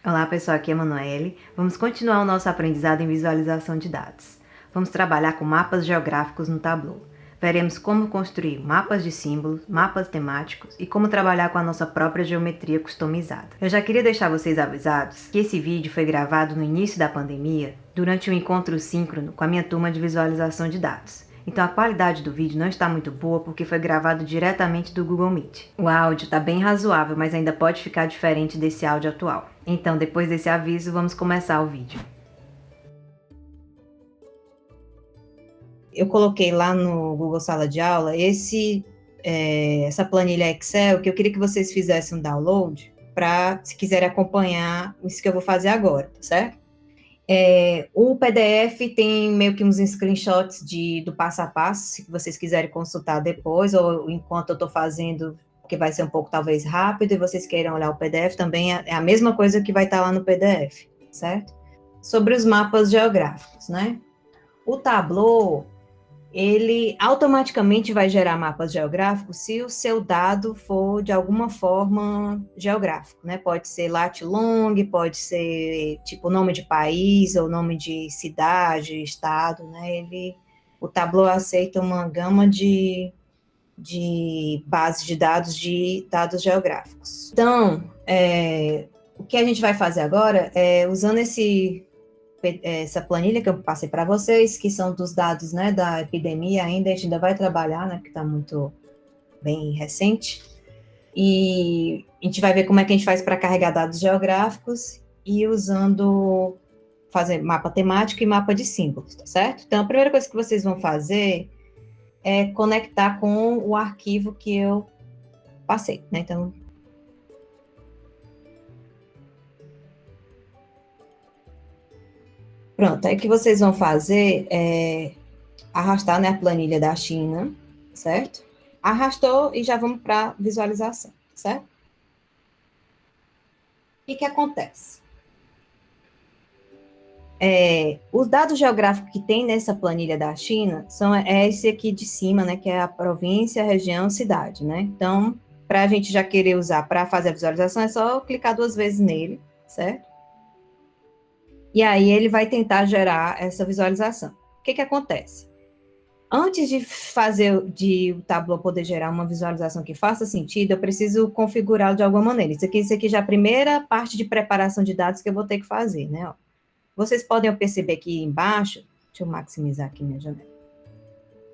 Olá pessoal, aqui é a Manoele. Vamos continuar o nosso aprendizado em visualização de dados. Vamos trabalhar com mapas geográficos no Tableau. Veremos como construir mapas de símbolos, mapas temáticos e como trabalhar com a nossa própria geometria customizada. Eu já queria deixar vocês avisados que esse vídeo foi gravado no início da pandemia, durante um encontro síncrono com a minha turma de visualização de dados. Então a qualidade do vídeo não está muito boa porque foi gravado diretamente do Google Meet. O áudio está bem razoável, mas ainda pode ficar diferente desse áudio atual. Então, depois desse aviso, vamos começar o vídeo. Eu coloquei lá no Google Sala de Aula essa planilha Excel que eu queria que vocês fizessem um download para, se quiserem acompanhar isso que eu vou fazer agora, tá certo? O PDF tem meio que uns screenshots do passo a passo, se vocês quiserem consultar depois, ou enquanto eu estou fazendo, que vai ser um pouco talvez rápido, e vocês queiram olhar o PDF, também é a mesma coisa que vai estar lá no PDF, certo? Sobre os mapas geográficos, né? O Tableau, ele automaticamente vai gerar mapas geográficos se o seu dado for de alguma forma geográfico, né? Pode ser lat-long, pode ser tipo nome de país ou nome de cidade, estado, né? O Tableau aceita uma gama de bases de dados geográficos. Então, o que a gente vai fazer agora é usando essa planilha que eu passei para vocês, que são dos dados, né, da epidemia ainda, a gente ainda vai trabalhar, né, porque está muito bem recente, e a gente vai ver como é que a gente faz para carregar dados geográficos e fazer mapa temático e mapa de símbolos, tá certo? Então, a primeira coisa que vocês vão fazer é conectar com o arquivo que eu passei, né, então... Pronto, aí o que vocês vão fazer é arrastar, né, a planilha da China, certo? Arrastou e já vamos para visualização, certo? O que acontece? Os dados geográficos que tem nessa planilha da China é esse aqui de cima, né, que é a província, região, cidade, né? Então, para a gente já querer usar para fazer a visualização, é só clicar 2 vezes nele, certo? E aí ele vai tentar gerar essa visualização. O que acontece? Antes de o Tableau poder gerar uma visualização que faça sentido, eu preciso configurá-lo de alguma maneira. Isso aqui já é a primeira parte de preparação de dados que eu vou ter que fazer, né? Ó. Vocês podem perceber aqui embaixo, deixa eu maximizar aqui minha janela,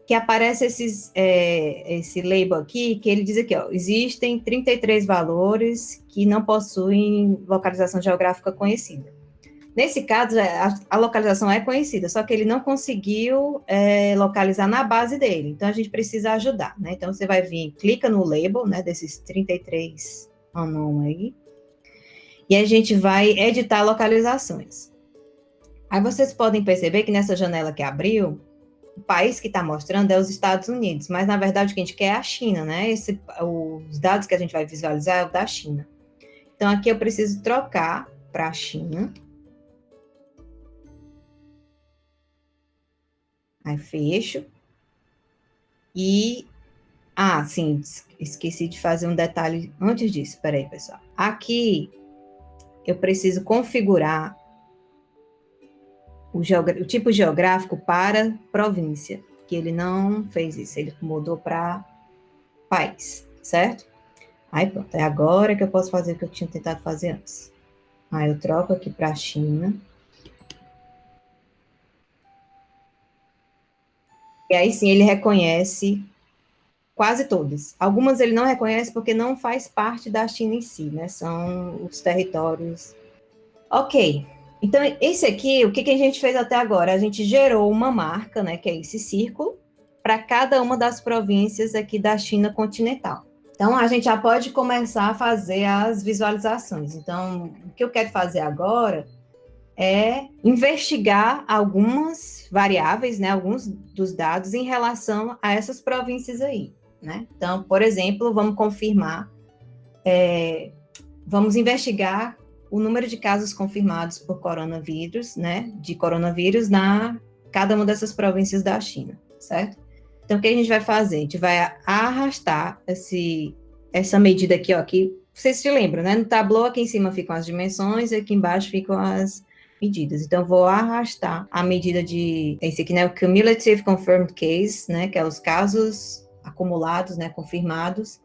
que aparece esse label aqui, que ele diz aqui, ó, existem 33 valores que não possuem localização geográfica conhecida. Nesse caso, a localização é conhecida, só que ele não conseguiu localizar na base dele. Então, a gente precisa ajudar, né? Então, você vai vir, clica no label, né, desses 33 unknown aí, e a gente vai editar localizações. Aí, vocês podem perceber que nessa janela que abriu, o país que está mostrando é os Estados Unidos, mas, na verdade, o que a gente quer é a China, né? Os dados que a gente vai visualizar é o da China. Então, aqui eu preciso trocar para a China. Aí fecho. Sim, esqueci de fazer um detalhe antes disso. Espera aí, pessoal. Aqui eu preciso configurar o tipo geográfico para província, que ele não fez isso, ele mudou para país, certo? Aí pronto, é agora que eu posso fazer o que eu tinha tentado fazer antes. Aí eu troco aqui para a China. E aí sim ele reconhece quase todas. Algumas ele não reconhece porque não faz parte da China em si, né? São os territórios. Ok. Então, esse aqui, o que a gente fez até agora? A gente gerou uma marca, né? Que é esse círculo, para cada uma das províncias aqui da China continental. Então, a gente já pode começar a fazer as visualizações. Então, o que eu quero fazer agora é investigar algumas variáveis, né, alguns dos dados em relação a essas províncias aí, né? Então, por exemplo, vamos confirmar, vamos investigar o número de casos confirmados por coronavírus, né, de coronavírus na cada uma dessas províncias da China, certo? Então, o que a gente vai fazer? A gente vai arrastar essa medida aqui, ó, que vocês se lembram, né? No Tableau, aqui em cima ficam as dimensões, e aqui embaixo ficam as medidas. Então, vou arrastar a medida de... Esse aqui, né? O Cumulative Confirmed Case, né? Que é os casos acumulados, né? Confirmados,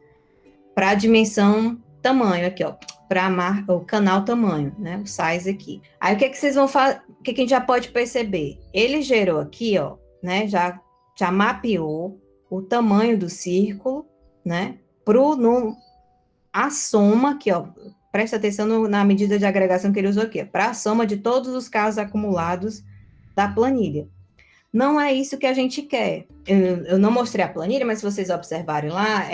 para a dimensão tamanho aqui, ó. Para o canal tamanho, né? O size aqui. Aí, o que vocês vão fazer? O que a gente já pode perceber? Ele gerou aqui, ó, né? Já mapeou o tamanho do círculo, né? A soma aqui, ó, presta atenção na medida de agregação que ele usou aqui, para a soma de todos os casos acumulados da planilha. Não é isso que a gente quer. Eu não mostrei a planilha, mas se vocês observarem lá,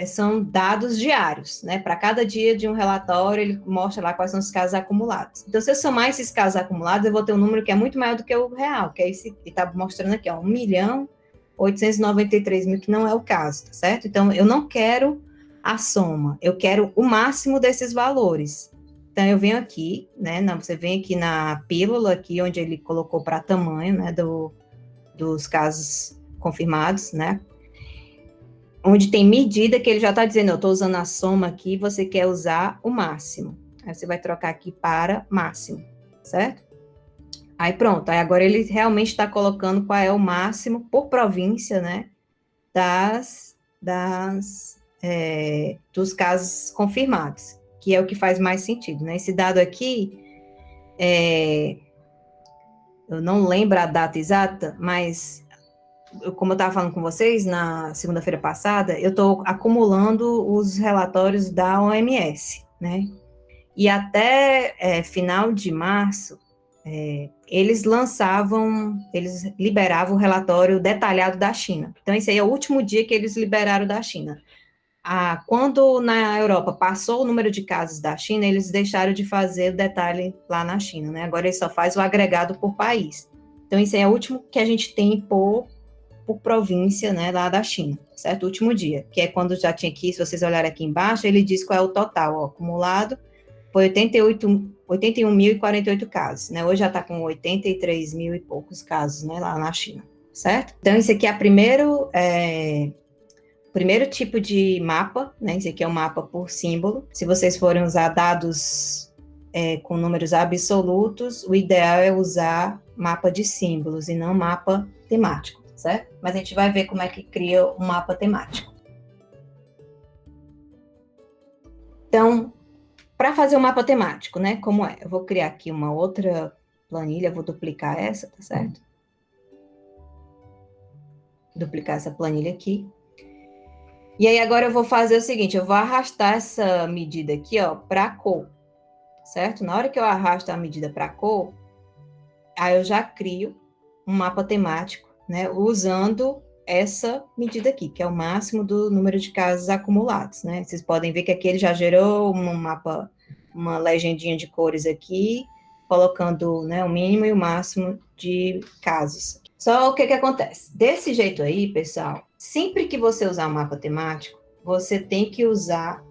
são dados diários, né? Para cada dia de um relatório, ele mostra lá quais são os casos acumulados. Então, se eu somar esses casos acumulados, eu vou ter um número que é muito maior do que o real, que é esse que está mostrando aqui, ó, 1.893.000, que não é o caso, tá certo? Então, eu não quero a soma, eu quero o máximo desses valores. Então, eu venho aqui, né, você vem aqui na pílula, aqui onde ele colocou para tamanho, né, dos casos confirmados, né, onde tem medida que ele já está dizendo, eu estou usando a soma aqui, você quer usar o máximo. Aí você vai trocar aqui para máximo, certo? Aí pronto, aí agora ele realmente está colocando qual é o máximo por província, né, dos casos confirmados, que é o que faz mais sentido, né? Esse dado aqui, eu não lembro a data exata, mas como eu estava falando com vocês na segunda-feira passada, eu estou acumulando os relatórios da OMS, né? E até final de março, eles liberavam o relatório detalhado da China. Então, esse aí é o último dia que eles liberaram da China. Quando na Europa passou o número de casos da China, eles deixaram de fazer o detalhe lá na China, né? Agora ele só faz o agregado por país. Então, esse aí é o último que a gente tem por província, né, lá da China, certo? O último dia, que é quando já tinha aqui, se vocês olharem aqui embaixo, ele diz qual é o total, ó, acumulado, foi 81.048 casos, né? Hoje já está com 83 mil e poucos casos, né, lá na China, certo? Então, esse aqui é primeiro tipo de mapa, né? Esse aqui é um mapa por símbolo. Se vocês forem usar dados com números absolutos, o ideal é usar mapa de símbolos e não mapa temático, certo? Mas a gente vai ver como é que cria um mapa temático. Então, para fazer um mapa temático, né? Como é? Eu vou criar aqui uma outra planilha, vou duplicar essa, tá certo? Duplicar essa planilha aqui. E aí, agora eu vou fazer o seguinte, eu vou arrastar essa medida aqui, ó, para a cor, certo? Na hora que eu arrasto a medida para a cor, aí eu já crio um mapa temático, né, usando essa medida aqui, que é o máximo do número de casos acumulados, né? Vocês podem ver que aqui ele já gerou um mapa, uma legendinha de cores aqui, colocando, né, o mínimo e o máximo de casos. Só o que acontece? Desse jeito aí, pessoal, sempre que você usar um mapa temático, você tem que usar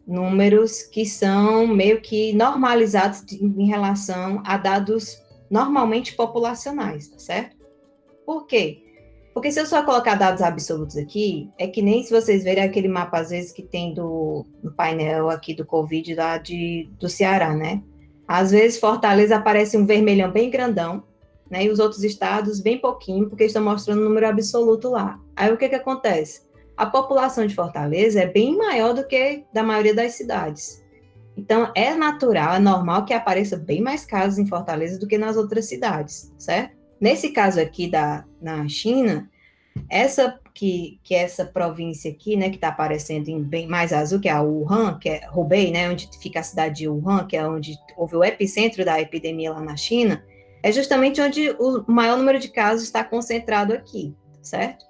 números que são meio que normalizados em relação a dados normalmente populacionais, tá certo? Por quê? Porque se eu só colocar dados absolutos aqui, é que nem se vocês verem aquele mapa, às vezes, que tem no painel aqui do Covid lá do Ceará, né? Às vezes, Fortaleza aparece um vermelhão bem grandão, né? E os outros estados bem pouquinho, porque estão mostrando o número absoluto lá. Aí o que acontece? A população de Fortaleza é bem maior do que da maioria das cidades. Então, é natural, é normal que apareça bem mais casos em Fortaleza do que nas outras cidades, certo? Nesse caso aqui na China, essa província aqui, né, que está aparecendo em bem mais azul, que é a Wuhan, que é Hubei, né, onde fica a cidade de Wuhan, que é onde houve o epicentro da epidemia lá na China, é justamente onde o maior número de casos está concentrado aqui, certo?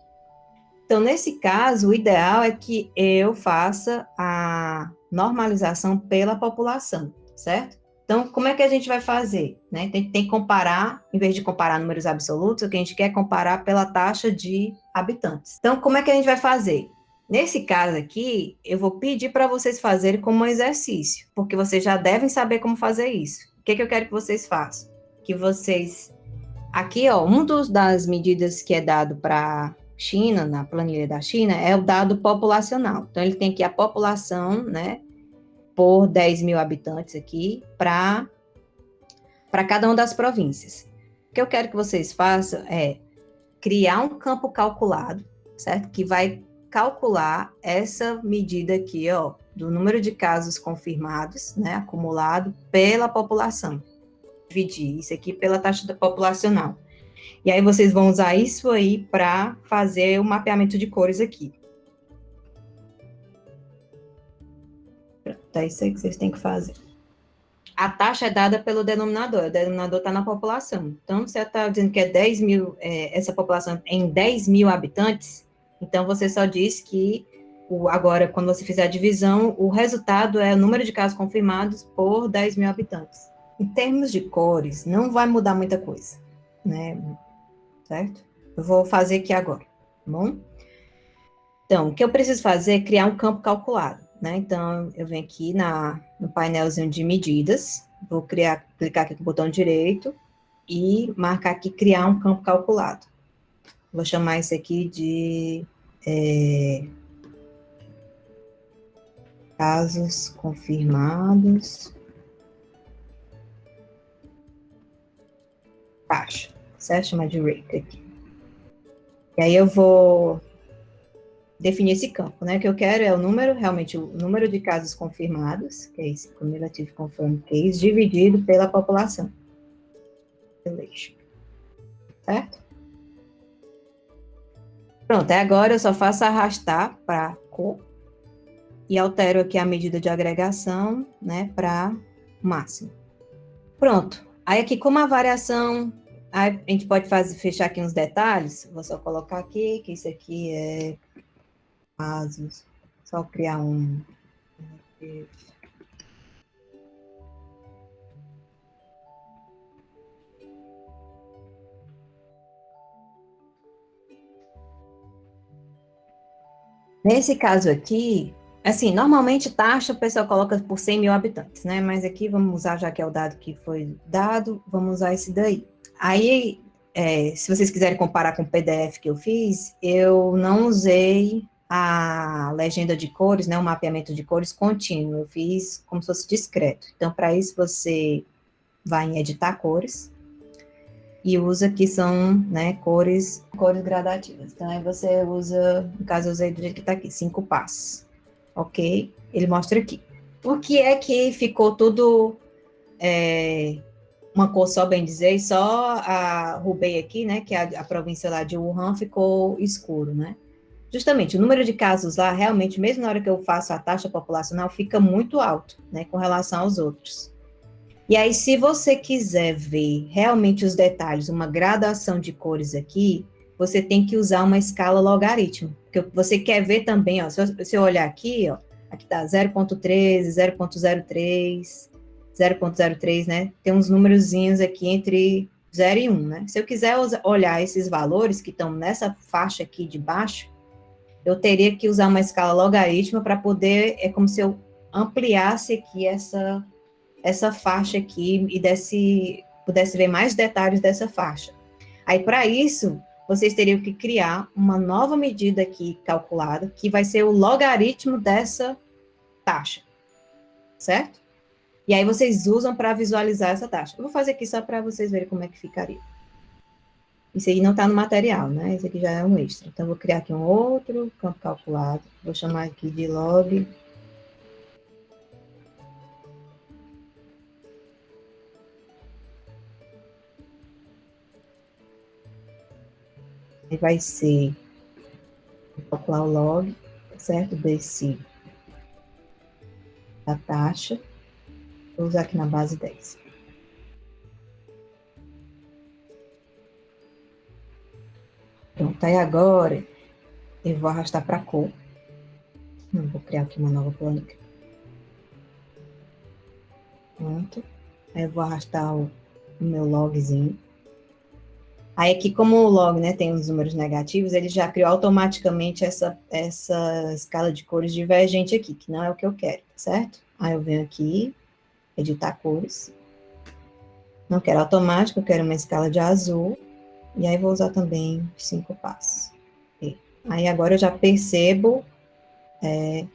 Então, nesse caso, o ideal é que eu faça a normalização pela população, certo? Então, como é que a gente vai fazer? Né? Tem que comparar, em vez de comparar números absolutos, o que a gente quer é comparar pela taxa de habitantes. Então, como é que a gente vai fazer? Nesse caso aqui, eu vou pedir para vocês fazerem como um exercício, porque vocês já devem saber como fazer isso. O que eu quero que vocês façam? Que vocês... Aqui, ó, das medidas que é dado para China, na planilha da China, é o dado populacional. Então, ele tem aqui a população, né? por 10 mil habitantes aqui para cada uma das províncias. O que eu quero que vocês façam é criar um campo calculado, certo? Que vai calcular essa medida aqui, ó, do número de casos confirmados, né, acumulado pela população. Dividir isso aqui pela taxa populacional. E aí vocês vão usar isso aí para fazer o mapeamento de cores aqui. É isso aí que vocês têm que fazer. A taxa é dada pelo denominador, o denominador está na população. Então, se você está dizendo que é 10 mil, essa população em 10 mil habitantes, então você só diz que, agora, quando você fizer a divisão, o resultado é o número de casos confirmados por 10 mil habitantes. Em termos de cores, não vai mudar muita coisa, né? Certo? Eu vou fazer aqui agora, tá bom? Então, o que eu preciso fazer é criar um campo calculado, né? Então, eu venho aqui no painelzinho de medidas, vou clicar aqui com o botão direito e marcar aqui criar um campo calculado. Vou chamar isso aqui de casos confirmados, taxa, certo? Chamar de rate aqui. E aí eu vou definir esse campo, né? O que eu quero é o número, realmente, o número de casos confirmados, que é esse cumulative confirmed case, dividido pela população. Certo? Pronto, agora eu só faço arrastar para cor e altero aqui a medida de agregação, né, para máximo. Pronto. Aí aqui, como a variação, a gente pode fechar aqui uns detalhes, vou só colocar aqui, que isso aqui é casos, só criar um. Nesse caso aqui, assim, normalmente taxa o pessoal coloca por 100 mil habitantes, né? Mas aqui vamos usar, já que é o dado que foi dado, vamos usar esse daí. Aí, se vocês quiserem comparar com o PDF que eu fiz, eu não usei a legenda de cores, né? O mapeamento de cores contínuo, eu fiz como se fosse discreto. Então, para isso, você vai em editar cores e usa que são, né, cores gradativas. Então, aí você usa, no caso, eu usei do jeito que está aqui, 5 passos. Ok? Ele mostra aqui. Por que é que ficou tudo uma cor só, bem dizer, e só a Hubei aqui, né, que é a província lá de Wuhan, ficou escuro, né? Justamente, o número de casos lá, realmente, mesmo na hora que eu faço a taxa populacional, fica muito alto, né, com relação aos outros. E aí, se você quiser ver realmente os detalhes, uma gradação de cores aqui, você tem que usar uma escala logaritmo. Porque você quer ver também, ó, se eu olhar aqui, ó, aqui tá 0.13, 0.03, 0.03, né? Tem uns númerozinhos aqui entre 0 e 1, né? Se eu quiser olhar esses valores que estão nessa faixa aqui de baixo, eu teria que usar uma escala logarítmica para poder, é como se eu ampliasse aqui essa faixa aqui e pudesse ver mais detalhes dessa faixa. Aí, para isso, vocês teriam que criar uma nova medida aqui calculada, que vai ser o logaritmo dessa taxa, certo? E aí vocês usam para visualizar essa taxa. Eu vou fazer aqui só para vocês verem como é que ficaria. Isso aí não está no material, né? Isso aqui já é um extra. Então, eu vou criar aqui um outro campo calculado. Vou chamar aqui de log. E vai ser, vou calcular o log, certo? Da taxa. Vou usar aqui na base 10. Pronto, aí agora eu vou arrastar para cor. Vou criar aqui uma nova planilha. Pronto. Aí eu vou arrastar o meu logzinho. Aí aqui, como o log, né, tem os números negativos, ele já criou automaticamente essa escala de cores divergente aqui, que não é o que eu quero, certo? Aí eu venho aqui, editar cores. Não quero automático, eu quero uma escala de azul. E aí vou usar também 5 passos. Aí agora eu já percebo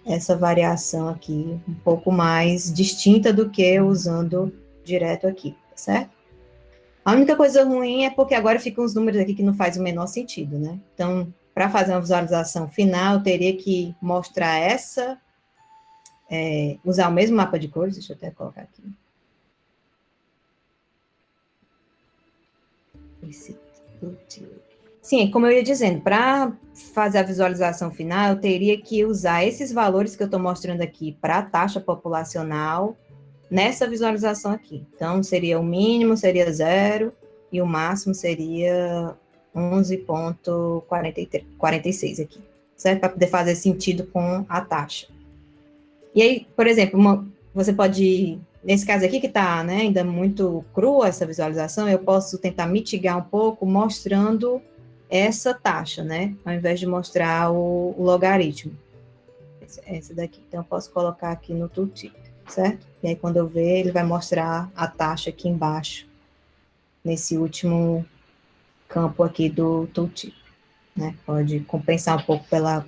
essa variação aqui, um pouco mais distinta do que usando direto aqui, tá certo? A única coisa ruim é porque agora ficam uns números aqui que não faz o menor sentido, né? Então, para fazer uma visualização final, eu teria que mostrar usar o mesmo mapa de cores, deixa eu até colocar aqui. Sim, como eu ia dizendo, para fazer a visualização final, eu teria que usar esses valores que eu estou mostrando aqui para a taxa populacional nessa visualização aqui. Então, seria o mínimo, seria 0, e o máximo seria 11,46 aqui, certo? Para poder fazer sentido com a taxa. E aí, por exemplo, você pode, nesse caso aqui que está, né, ainda muito crua essa visualização, eu posso tentar mitigar um pouco mostrando essa taxa, né, ao invés de mostrar o logaritmo. Essa daqui. Então, eu posso colocar aqui no tooltip, certo? E aí, quando eu ver, ele vai mostrar a taxa aqui embaixo, nesse último campo aqui do tooltip, né? Pode compensar um pouco pela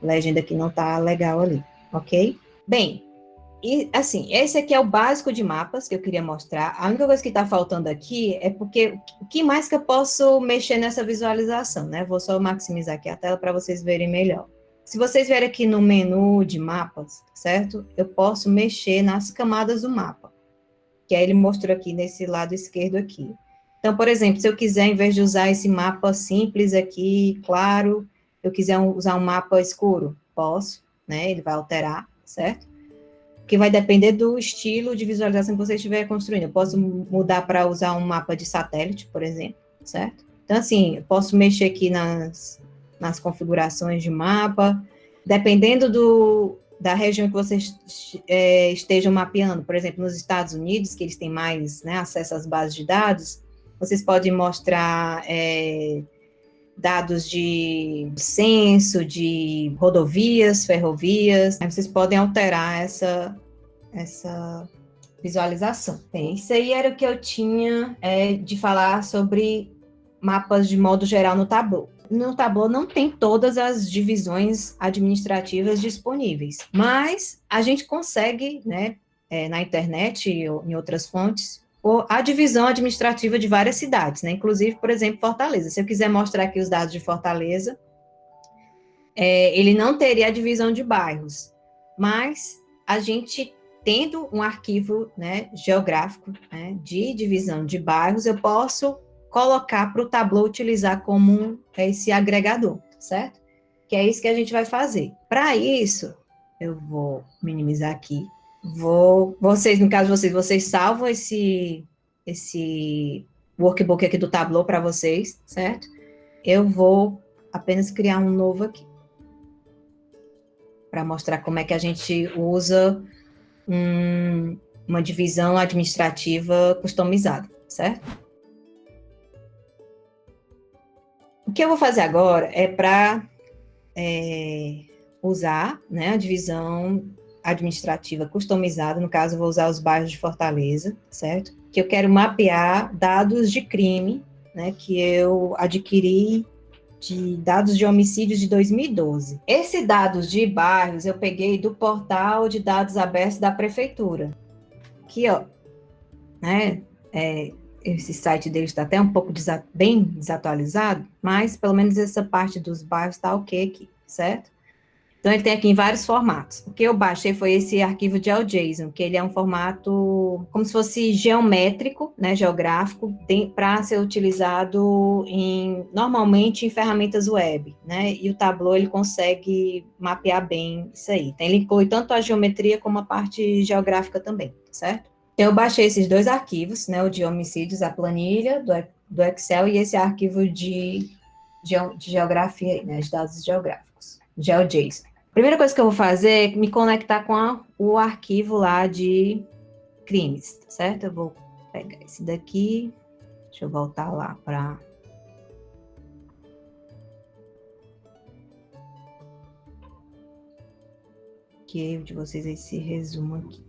legenda que não tá legal ali, ok? Bem, e assim, esse aqui é o básico de mapas que eu queria mostrar. A única coisa que está faltando aqui é porque o que mais que eu posso mexer nessa visualização, né? Vou só maximizar aqui a tela para vocês verem melhor. Se vocês verem aqui no menu de mapas, certo? Eu posso mexer nas camadas do mapa, que aí ele mostrou aqui nesse lado esquerdo aqui. Então, por exemplo, se eu quiser, em vez de usar esse mapa simples aqui, claro, eu quiser usar um mapa escuro, posso, né? Ele vai alterar, certo? Que vai depender do estilo de visualização que você estiver construindo. Eu posso mudar para usar um mapa de satélite, por exemplo, certo? Então, assim, eu posso mexer aqui nas configurações de mapa, dependendo da região que vocês estejam mapeando. Por exemplo, nos Estados Unidos, que eles têm mais, né, acesso às bases de dados, vocês podem mostrar dados de censo, de rodovias, ferrovias. Aí vocês podem alterar essa visualização. Bem, isso aí era o que eu tinha de falar sobre mapas de modo geral no Tableau. No Tableau não tem todas as divisões administrativas disponíveis, mas a gente consegue, né, na internet ou em outras fontes, a divisão administrativa de várias cidades, né? Inclusive, por exemplo, Fortaleza. Se eu quiser mostrar aqui os dados de Fortaleza, ele não teria a divisão de bairros, mas a gente tendo um arquivo, né, geográfico, né, de divisão de bairros, eu posso colocar para o Tableau utilizar como esse agregador, certo? Que é isso que a gente vai fazer. Para isso, eu vou minimizar aqui. Vocês, no caso de vocês salvam esse workbook aqui do Tableau para vocês, certo? Eu vou apenas criar um novo aqui, para mostrar como é que a gente usa uma divisão administrativa customizada, certo? O que eu vou fazer agora é para usar, né, a divisão administrativa customizada, no caso, eu vou usar os bairros de Fortaleza, certo? Que eu quero mapear dados de crime, né, que eu adquiri de dados de homicídios de 2012. Esses dados de bairros eu peguei do portal de dados abertos da prefeitura. Aqui, ó, né, esse site deles está até um pouco bem desatualizado, mas pelo menos essa parte dos bairros está ok aqui, certo? Então, ele tem aqui em vários formatos. O que eu baixei foi esse arquivo de GeoJSON, que ele é um formato como se fosse geométrico, né, geográfico, para ser utilizado normalmente em ferramentas web, né, e o Tableau, ele consegue mapear bem isso aí. Então, ele inclui tanto a geometria como a parte geográfica também, certo? Então, eu baixei esses dois arquivos, né, o de homicídios, a planilha do Excel, e esse arquivo de geografia, né, de dados geográficos, GeoJSON. A primeira coisa que eu vou fazer é me conectar com o arquivo lá de crimes, certo? Eu vou pegar esse daqui, deixa eu voltar lá para... que eu de vocês esse resumo aqui.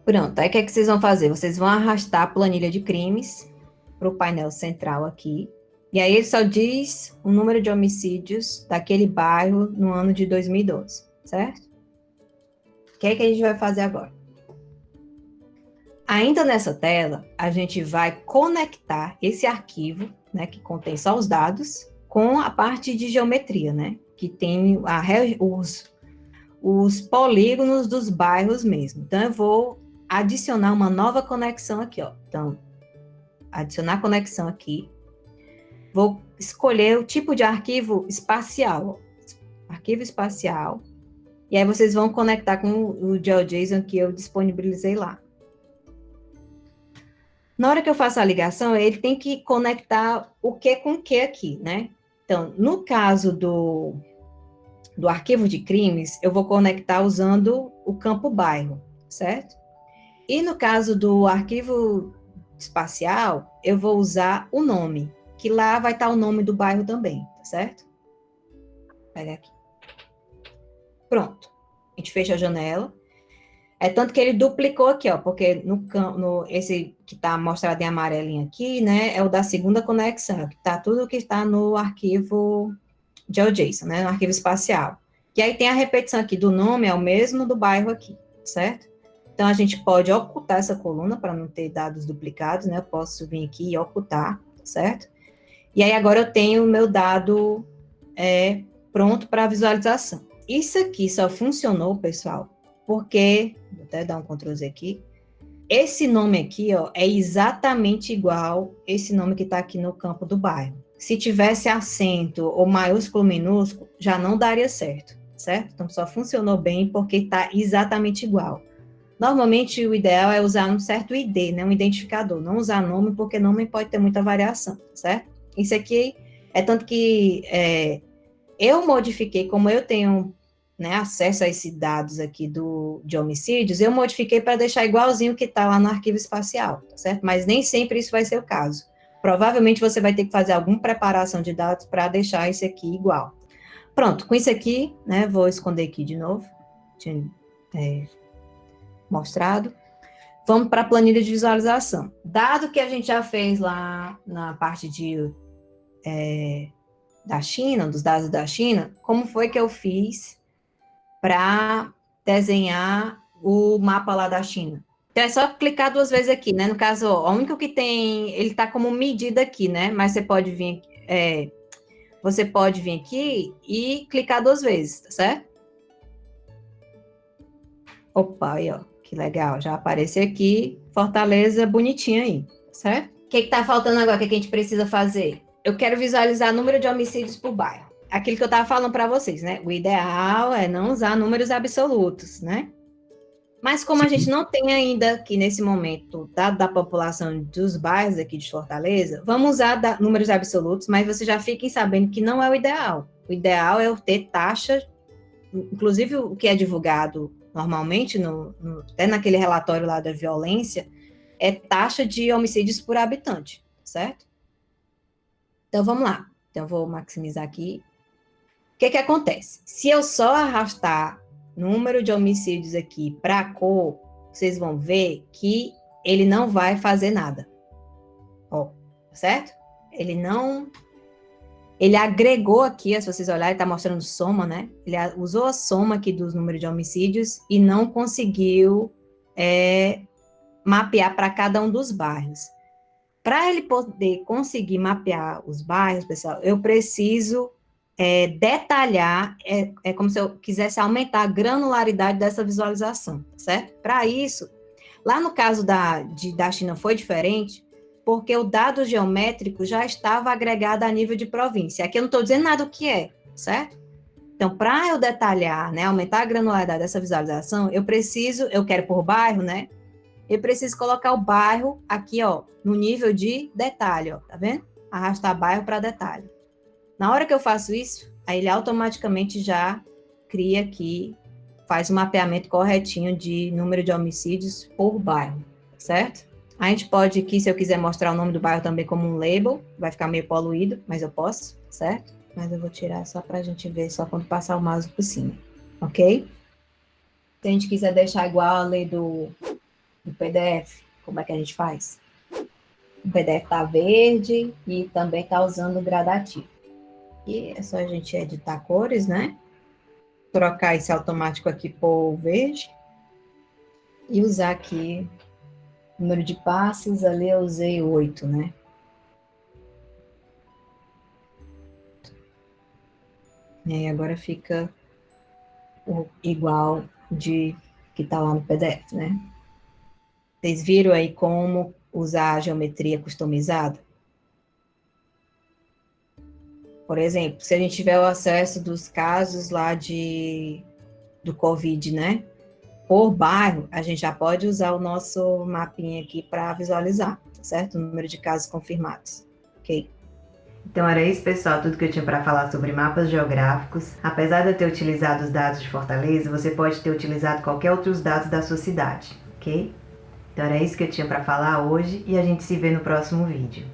Pronto, aí o que é que vocês vão fazer? Vocês vão arrastar a planilha de crimes para o painel central aqui, E aí ele só diz o número de homicídios daquele bairro no ano de 2012, certo? O que é que a gente vai fazer agora? Ainda nessa tela, a gente vai conectar esse arquivo, né, que contém só os dados, com a parte de geometria, né, que tem os polígonos dos bairros mesmo. Então, eu vou adicionar uma nova conexão aqui, ó. Então, adicionar conexão aqui. Vou escolher o tipo de arquivo espacial, ó. Arquivo espacial. E aí vocês vão conectar com o GeoJSON que eu disponibilizei lá. Na hora que eu faço a ligação, ele tem que conectar o que com o que aqui, né? Então, no caso do arquivo de crimes, eu vou conectar usando o campo bairro, certo? E no caso do arquivo espacial, eu vou usar o nome, que lá vai estar o nome do bairro também, tá certo? Pega aqui. Pronto. A gente fecha a janela. É tanto que ele duplicou aqui, ó, porque esse que está mostrado em amarelinho aqui, né, é o da segunda conexão, que tá tudo que está no arquivo GeoJSON, né, no arquivo espacial. E aí tem a repetição aqui do nome, é o mesmo do bairro aqui, certo? Então, a gente pode ocultar essa coluna para não ter dados duplicados, né, eu posso vir aqui e ocultar, certo? E aí, agora eu tenho o meu dado pronto para visualização. Isso aqui só funcionou, pessoal, porque, vou até dar um Ctrl Z aqui, esse nome aqui, ó, é exatamente igual esse nome que está aqui no campo do bairro. Se tivesse acento ou maiúsculo, minúsculo, já não daria certo, certo? Então, só funcionou bem porque está exatamente igual. Normalmente, o ideal é usar um certo ID, né, um identificador, não usar nome, porque nome pode ter muita variação, certo? Isso aqui é tanto que eu modifiquei, como eu tenho, né, acesso a esses dados aqui de homicídios, eu modifiquei para deixar igualzinho que está lá no arquivo espacial, tá certo? Mas nem sempre isso vai ser o caso. Provavelmente você vai ter que fazer alguma preparação de dados para deixar isso aqui igual. Pronto, com isso aqui, né, vou esconder aqui de novo, tinha mostrado. Vamos para a planilha de visualização. Dado que a gente já fez lá na parte da China, dos dados da China, como foi que eu fiz para desenhar o mapa lá da China? Então, é só clicar duas vezes aqui, né? No caso, ó, o único que tem, ele está como medida aqui, né? Mas você pode vir aqui e clicar duas vezes, tá certo? Opa, aí, ó, que legal, já apareceu aqui, Fortaleza bonitinha aí, certo? O que tá faltando agora, o que a gente precisa fazer? Eu quero visualizar o número de homicídios por bairro. Aquilo que eu tava falando para vocês, né? O ideal é não usar números absolutos, né? Mas como a gente não tem ainda aqui nesse momento dado da população dos bairros aqui de Fortaleza, vamos usar números absolutos, mas vocês já fiquem sabendo que não é o ideal. O ideal é eu ter taxa, inclusive o que é divulgado normalmente, até naquele relatório lá da violência, é taxa de homicídios por habitante, certo? Então, vamos lá. Então, eu vou maximizar aqui. O que acontece? Se eu só arrastar número de homicídios aqui para a cor, vocês vão ver que ele não vai fazer nada. Ó, certo? Ele agregou aqui, se vocês olharem, está mostrando soma, né? Ele usou a soma aqui dos números de homicídios e não conseguiu mapear para cada um dos bairros. Para ele poder conseguir mapear os bairros, pessoal, eu preciso detalhar, é como se eu quisesse aumentar a granularidade dessa visualização, certo? Para isso, lá no caso da China foi diferente, porque o dado geométrico já estava agregado a nível de província. Aqui eu não estou dizendo nada o que é, certo? Então, para eu detalhar, né, aumentar a granularidade dessa visualização, eu quero por bairro, né? Eu preciso colocar o bairro aqui, ó, no nível de detalhe, ó, tá vendo? Arrastar bairro para detalhe. Na hora que eu faço isso, aí ele automaticamente já cria aqui, faz o mapeamento corretinho de número de homicídios por bairro, certo? A gente pode aqui, se eu quiser mostrar o nome do bairro também como um label, vai ficar meio poluído, mas eu posso, certo? Mas eu vou tirar só para a gente ver, só quando passar o mouse por cima, ok? Se a gente quiser deixar igual a lei do PDF, como é que a gente faz? O PDF está verde e também está usando o gradativo. E é só a gente editar cores, né? Trocar esse automático aqui por verde. E usar aqui o número de passos, ali eu usei 8, né? E aí agora fica igual de que está lá no PDF, né? Vocês viram aí como usar a geometria customizada? Por exemplo, se a gente tiver o acesso dos casos lá do Covid, né? Por bairro, a gente já pode usar o nosso mapinha aqui para visualizar, tá certo? O número de casos confirmados, ok? Então era isso, pessoal, tudo que eu tinha para falar sobre mapas geográficos. Apesar de eu ter utilizado os dados de Fortaleza, você pode ter utilizado qualquer outros dados da sua cidade, ok? Então era isso que eu tinha para falar hoje e a gente se vê no próximo vídeo.